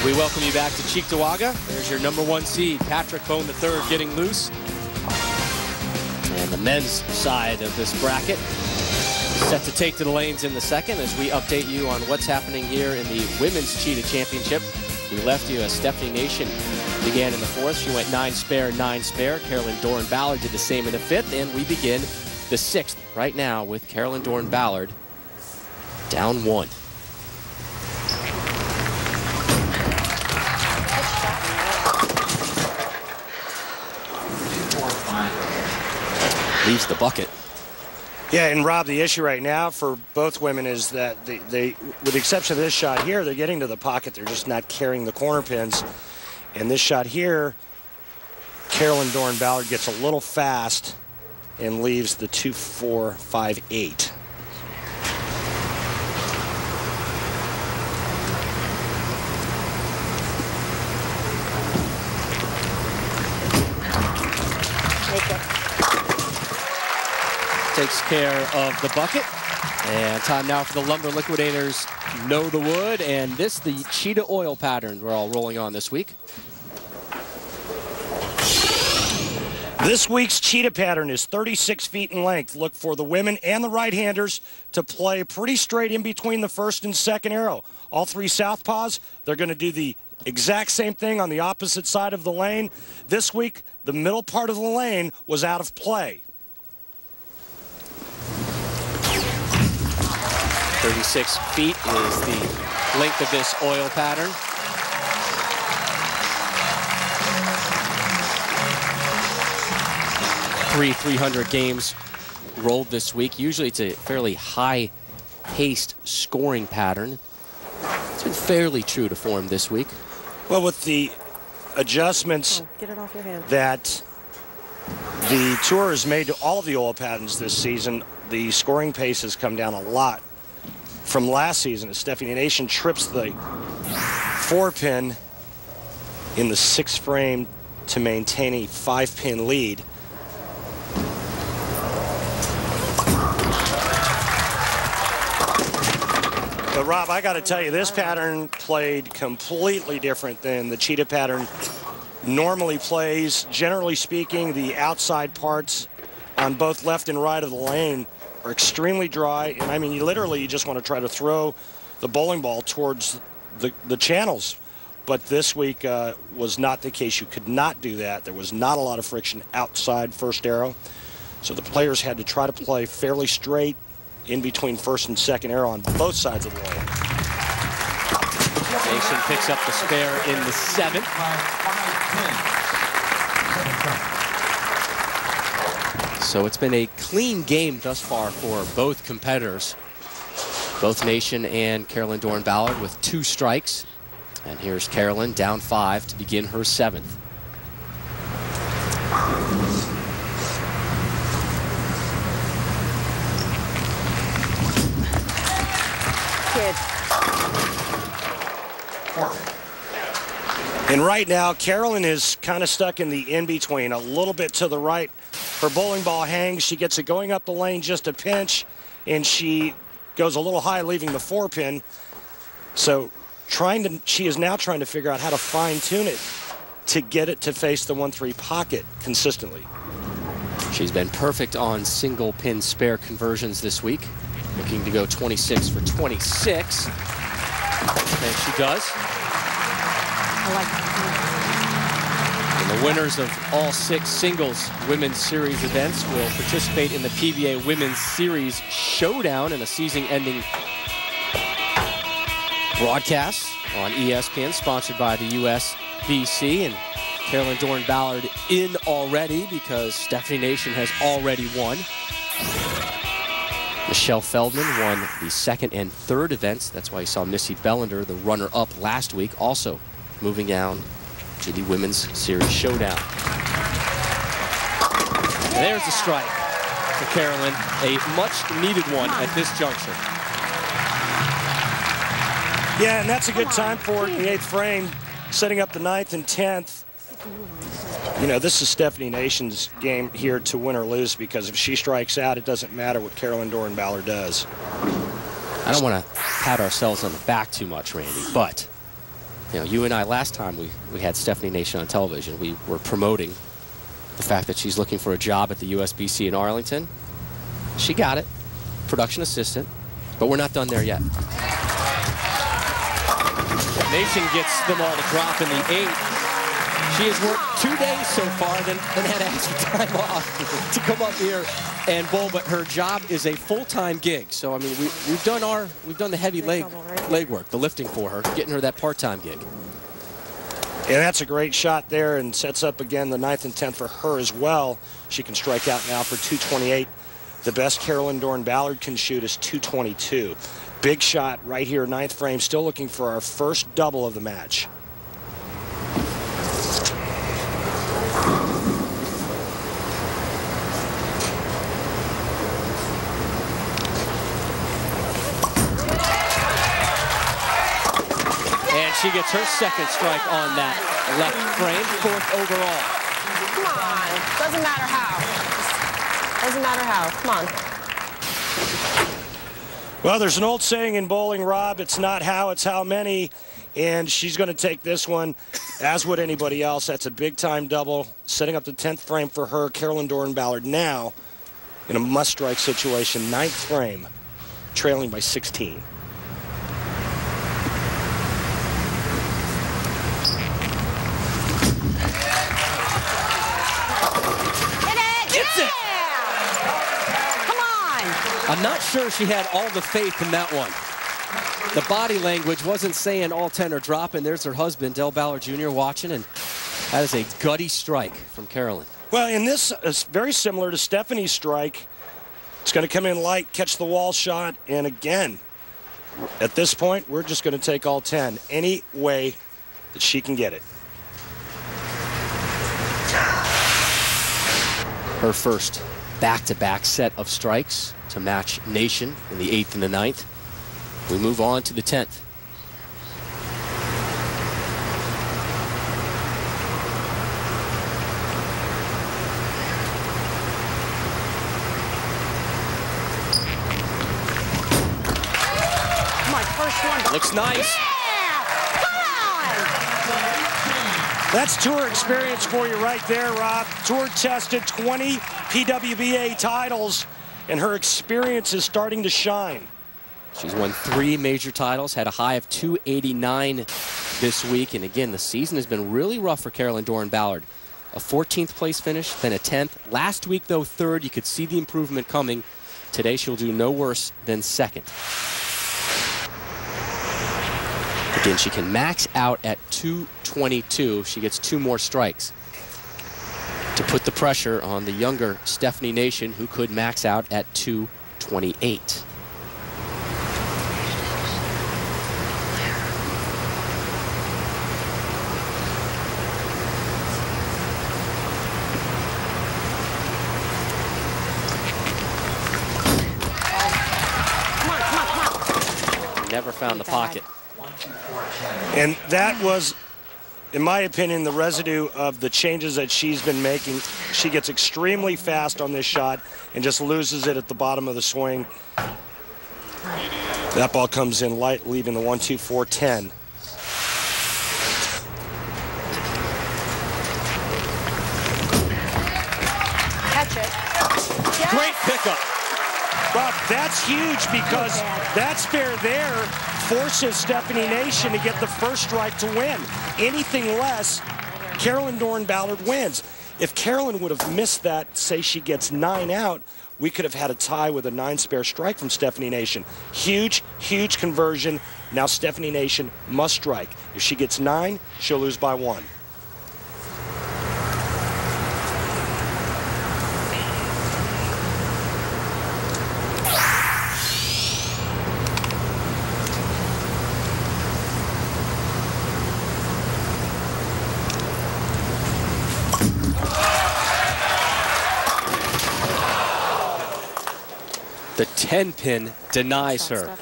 We welcome you back to Cheektowaga. There's your #1 seed, Patrick Bone III, getting loose. And the men's side of this bracket set to take to the lanes in the second as we update you on what's happening here in the Women's Cheetah Championship. We left you as Stephanie Nation began in the fourth. She went 9 spare, 9 spare. Carolyn Doran-Ballard did the same in the fifth. And we begin the sixth right now with Carolyn Doran-Ballard down 1. Leaves the bucket. Yeah, and Rob, the issue right now for both women is that they, with the exception of this shot here, they're getting to the pocket. They're just not carrying the corner pins. And this shot here, Carolyn Doran-Ballard gets a little fast and leaves the 2-4-5-8. Takes care of the bucket. And time now for the Lumber Liquidators Know the Wood. And this, the Cheetah oil pattern we're all rolling on this week. This week's Cheetah pattern is 36 feet in length. Look for the women and the right-handers to play pretty straight in between the first and second arrow. All 3 southpaws, they're going to do the exact same thing on the opposite side of the lane. This week, the middle part of the lane was out of play. 36 feet is the length of this oil pattern. Three 300 games rolled this week. Usually it's a fairly high-paced scoring pattern. It's been fairly true to form this week. Well, with the adjustments that the tour has made to all of the oil patterns this season, the scoring pace has come down a lot from last season as Stephanie Nation trips the 4-pin in the 6th frame to maintain a 5-pin lead. But Rob, I got to tell you, this pattern played completely different than the Cheetah pattern normally plays. Generally speaking, the outside parts on both left and right of the lane are extremely dry, and I mean, you just want to try to throw the bowling ball towards the channels. But this week was not the case. You could not do that. There was not a lot of friction outside first arrow. So the players had to try to play fairly straight in between first and second arrow on both sides of the lane. Nation picks up the spare in the 7th. So it's been a clean game thus far for both competitors. Both Nation and Carolyn Doran-Ballard with 2 strikes. And here's Carolyn down 5 to begin her 7th. And right now, Carolyn is kind of stuck in the in-between, a little bit to the right. Her bowling ball hangs. She gets it going up the lane just a pinch, and she goes a little high, leaving the 4-pin. So she is now trying to figure out how to fine-tune it to get it to face the 1-3 pocket consistently. She's been perfect on single-pin spare conversions this week. Looking to go 26 for 26. And she does. I like it. And the winners of all 6 singles Women's Series events will participate in the PBA Women's Series Showdown in a season-ending broadcast on ESPN, sponsored by the USBC. And Carolyn Doran-Ballard in already because Stephanie Nation has already won. Michelle Feldman won the 2nd and 3rd events. That's why you saw Missy Bellander, the runner-up last week, also moving down to the Women's Series Showdown. There's the strike for Carolyn, a much-needed one at this juncture. Yeah, and that's a good time for it in the 8th frame, setting up the 9th and 10th. You know, this is Stephanie Nation's game here to win or lose, because if she strikes out, it doesn't matter what Carolyn Doran-Ballard does. I don't want to pat ourselves on the back too much, Randy, but You know, you and I, last time we had Stephanie Nation on television, we were promoting the fact that she's looking for a job at the USBC in Arlington. She got it, production assistant, but we're not done there yet. Nation gets them all to drop in the 8th. She has worked 2 days so far, then had to ask for time off to come up here and bowl. But her job is a full-time gig. So I mean, we've done the heavy leg work, the lifting for her, getting her that part-time gig. And that's a great shot there, and sets up again the 9th and 10th for her as well. She can strike out now for 228. The best Carolyn Doran-Ballard can shoot is 222. Big shot right here, 9th frame. Still looking for our first double of the match. And she gets her second strike on that left frame, 4th overall. Come on. Doesn't matter how. Doesn't matter how. Come on. Well, there's an old saying in bowling, Rob, it's not how, it's how many. And she's going to take this one, as would anybody else. That's a big-time double, setting up the 10th frame for her. Carolyn Doran-Ballard now in a must-strike situation, 9th frame, trailing by 16. I'm not sure she had all the faith in that one. The body language wasn't saying all 10 are dropping. There's her husband, Del Ballard Jr., watching, and that is a gutty strike from Carolyn. Well, and this is very similar to Stephanie's strike. It's going to come in light, catch the wall shot, and again, at this point, we're just going to take all 10 any way that she can get it. Her first back-to-back set of strikes to match Nation in the 8th and the 9th. We move on to the 10th. My first one. Looks nice. Yeah! Come on! That's tour experience for you right there, Rob. Tour tested, 20 PWBA titles, and her experience is starting to shine. She's won 3 major titles, had a high of 289 this week. And again, the season has been really rough for Carolyn Doran-Ballard. A 14th place finish, then a 10th. Last week, though, 3rd. You could see the improvement coming. Today, she'll do no worse than 2nd. Again, she can max out at 222 if she gets 2 more strikes to put the pressure on the younger Stephanie Nation, who could max out at 228. Never found the pocket. And that was, in my opinion, the residue of the changes that she's been making. She gets extremely fast on this shot and just loses it at the bottom of the swing. That ball comes in light, leaving the 1-2-4-10. Catch it. Yes. Great pickup. Rob, that's huge because that spare there forces Stephanie Nation to get the first strike to win. Anything less, Carolyn Doran-Ballard wins. If Carolyn would have missed that, say she gets 9 out, we could have had a tie with a 9 spare strike from Stephanie Nation. Huge, huge conversion. Now Stephanie Nation must strike. If she gets 9, she'll lose by 1. The 10-pin denies her.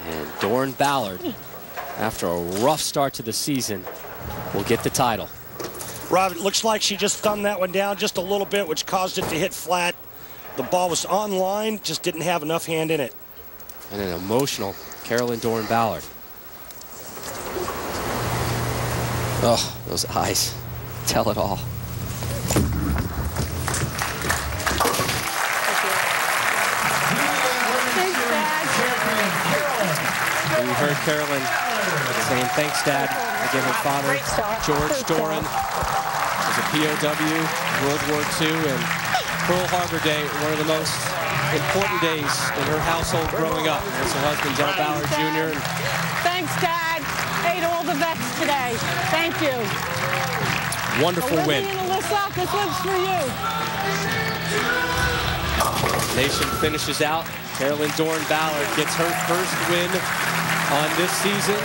And Doran-Ballard, after a rough start to the season, will get the title. Rob, it looks like she just thumbed that one down just a little bit, which caused it to hit flat. The ball was on line, just didn't have enough hand in it. And an emotional Carolyn Doran-Ballard. Oh, those eyes tell it all. And you heard Carolyn saying thanks, Dad. Again, her father, George Doran, was a POW, World War II, and Pearl Harbor Day, one of the most important days in her household growing up. There's her husband, Del Ballard Jr. Thanks, Dad. Hey, to all the vets today. Thank you. Wonderful win. Olivia and Alyssa, this one's for you. Nation finishes out. Carolyn Doran Ballard gets her first win on this season.